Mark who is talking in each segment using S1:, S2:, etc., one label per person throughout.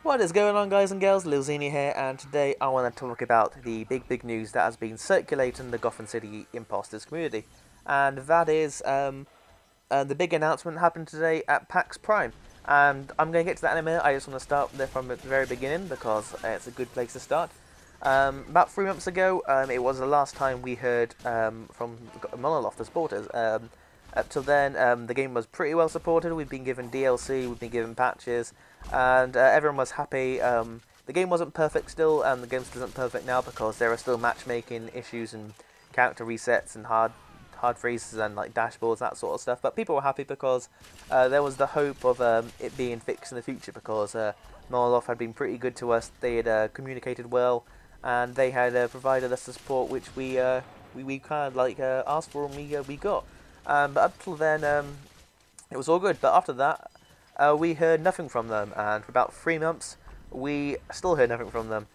S1: What is going on, guys and girls? Lil Zini here, and today I want to talk about the big news that has been circulating the Gotham City Impostors community. And that is the big announcement happened today at PAX Prime. And I'm going to get to that in a minute. I just want to start there from the very beginning because it's a good place to start. About 3 months ago, it was the last time we heard from Monolith, the supporters. Up till then, the game was pretty well supported. We've been given DLC, we've been given patches, and everyone was happy. The game wasn't perfect still, and the game still isn't perfect now because there are still matchmaking issues and character resets and hard freezes and like dashboards, that sort of stuff. But people were happy because there was the hope of it being fixed in the future because Monolith had been pretty good to us. They had communicated well, and they had provided us the support which we kind of like asked for and we got. But up till then, it was all good. But after that, we heard nothing from them, and for about 3 months, we still heard nothing from them.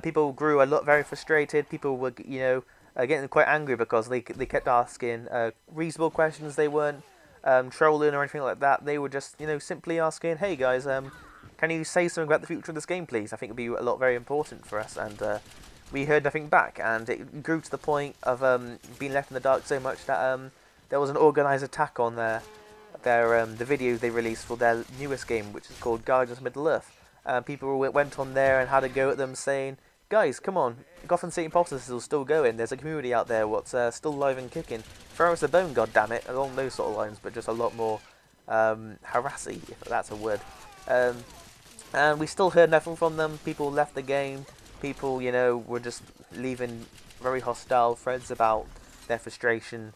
S1: People grew very frustrated. People were, getting quite angry because they kept asking reasonable questions. They weren't trolling or anything like that. They were just, simply asking, "Hey guys, can you say something about the future of this game, please? I think it'd be very important for us." And we heard nothing back, and it grew to the point of being left in the dark so much that there was an organised attack on the videos they released for their newest game, which is called Guardians of Middle-earth. People went on there and had a go at them, saying, "Guys, come on, Gotham City Impostors is still going. There's a community out there what's still live and kicking. Throw us a bone, goddammit," along those sort of lines, but just a lot more harassy, if that's a word. And we still heard nothing from them. People left the game. People, were just leaving very hostile threads about their frustration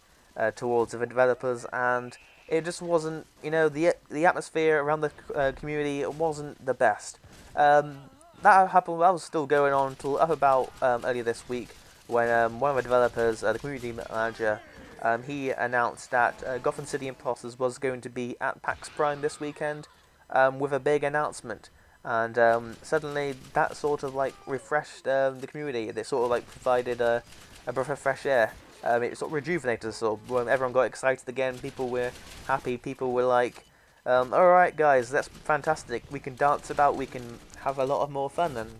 S1: towards the developers, and it just wasn't, the atmosphere around the community wasn't the best. That happened. That was still going on until up about earlier this week when one of the developers, the community manager, he announced that Gotham City Impostors was going to be at PAX Prime this weekend with a big announcement. And suddenly that sort of like refreshed the community. They sort of like provided a breath of fresh air. It sort of rejuvenated us all. When everyone got excited again, people were happy. People were like, "Alright guys, that's fantastic. We can dance about, we can have a lot of more fun." And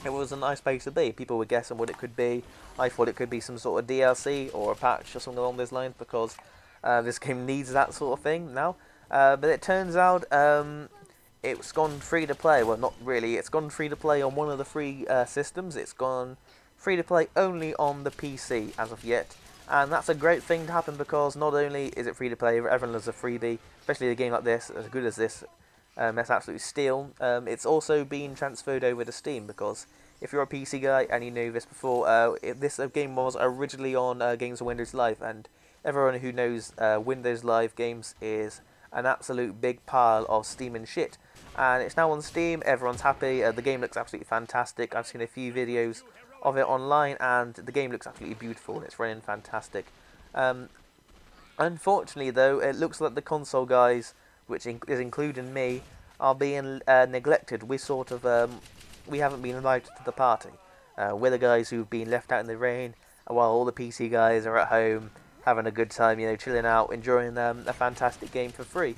S1: it was a nice place to be. People were guessing what it could be. I thought it could be some sort of DLC or a patch or something along those lines because this game needs that sort of thing now. But it turns out it's gone free to play. Well, not really. It's gone free to play on one of the free systems. It's gone free to play only on the PC as of yet. And that's a great thing to happen because not only is it free to play, everyone loves a freebie, especially a game like this, as good as this. That's absolute steal. It's also been transferred over to Steam because if you're a PC guy and you know this before, this game was originally on Games for Windows Live, and everyone who knows Windows Live games is an absolute big pile of Steam and shit. And it's now on Steam, everyone's happy, the game looks absolutely fantastic. I've seen a few videos of it online and the game looks absolutely beautiful, it's running fantastic. Unfortunately though, it looks like the console guys, which is including me, are being neglected. We we haven't been invited to the party. We're the guys who've been left out in the rain while all the PC guys are at home having a good time, chilling out, enjoying a fantastic game for free.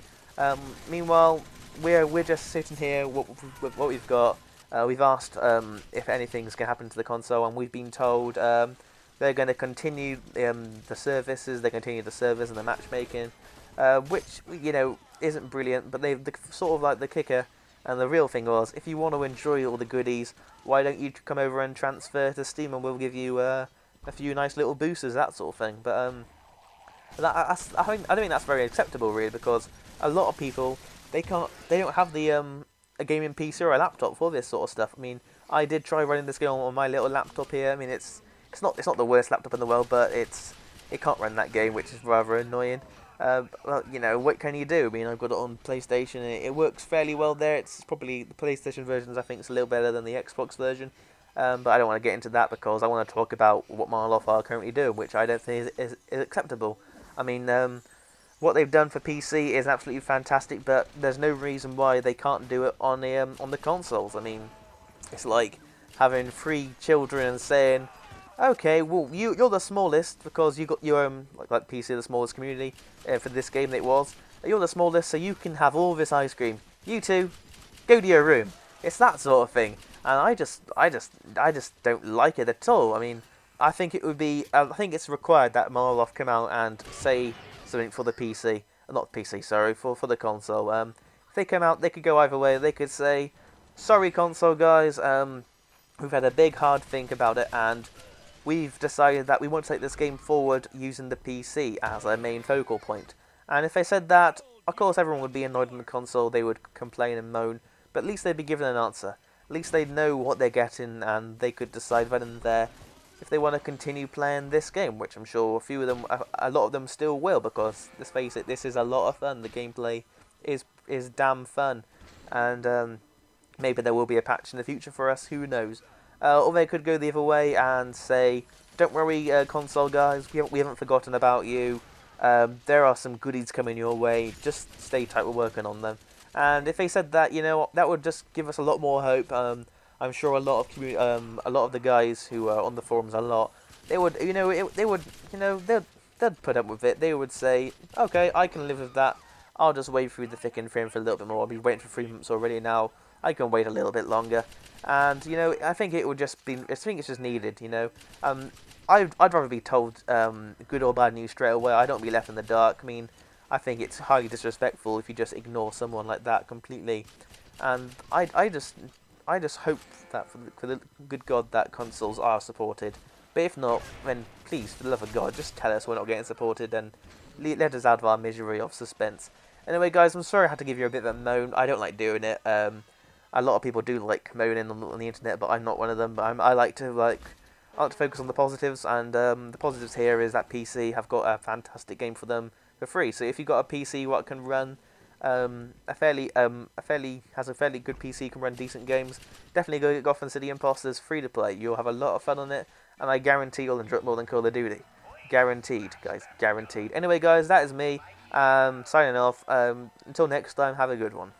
S1: Meanwhile, we're just sitting here with what we've got. We've asked if anything's going to happen to the console, and we've been told they're going to continue the services, they continue the servers and the matchmaking, which isn't brilliant. But the sort of like the kicker and the real thing was, if you want to enjoy all the goodies, why don't you come over and transfer to Steam, and we'll give you a few nice little boosters, that sort of thing. But I don't think that's very acceptable, really, because a lot of people they don't have the a gaming PC or a laptop for this sort of stuff. I mean, I did try running this game on my little laptop here. I mean, it's not the worst laptop in the world, but it can't run that game, which is rather annoying. Well, what can you do? I mean, I've got it on PlayStation, and it works fairly well there. It's probably the PlayStation version, I think, is a little better than the Xbox version. But I don't want to get into that because I want to talk about what Monolith are currently doing, which I don't think is acceptable. I mean, what they've done for PC is absolutely fantastic, but there's no reason why they can't do it on the consoles. I mean, it's like having 3 children and saying, "Okay, well, you're the smallest because you got your like PC, the smallest community for this game that it was. You're the smallest, so you can have all this ice cream. You two, go to your room." It's that sort of thing, and I just don't like it at all. I mean, I think it would be, I think it's required that Marloff come out and say something for the PC, not PC, sorry, for the console. If they come out, they could go either way. They could say, sorry, console guys, we've had a big hard think about it, and we've decided that we want to take this game forward using the PC as a main focal point. And if they said that, of course everyone would be annoyed on the console, they would complain and moan, but at least they'd be given an answer. At least they'd know what they're getting, and they could decide then and there if they want to continue playing this game, which I'm sure a few of them, a lot of them still will, because let's face it, this is a lot of fun. The gameplay is damn fun, and maybe there will be a patch in the future for us, who knows. Or they could go the other way and say, don't worry, console guys, we haven't forgotten about you. There are some goodies coming your way, just stay tight, we're working on them. And if they said that, you know, that would just give us a lot more hope. I'm sure a lot of the guys who are on the forums a lot, they would, you know, they'd put up with it. They would say, okay, I can live with that. I'll just wait through the thick and thin for a little bit more. I've been waiting for 3 months already now. I can wait a little bit longer. And, you know, I think it would just be, I think it's just needed, you know. I'd rather be told good or bad news straight away. I don't want to be left in the dark. I mean, I think it's highly disrespectful if you just ignore someone like that completely. And I just hope that for the good God that consoles are supported. But if not, then please, for the love of God, just tell us we're not getting supported and let us out of our misery of suspense. Anyway, guys, I'm sorry I had to give you a bit of a moan. I don't like doing it. A lot of people do like moaning on the internet, but I'm not one of them. But I like to focus on the positives, and the positives here is that PC have got a fantastic game for them for free. So if you've got a PC what can run a fairly good PC, can run decent games, definitely go get Gotham City Impostors free to play. You'll have a lot of fun on it, and I guarantee you'll enjoy it more than Call of Duty. Guaranteed, guys, guaranteed. Anyway, guys, that is me signing off. Until next time, have a good one.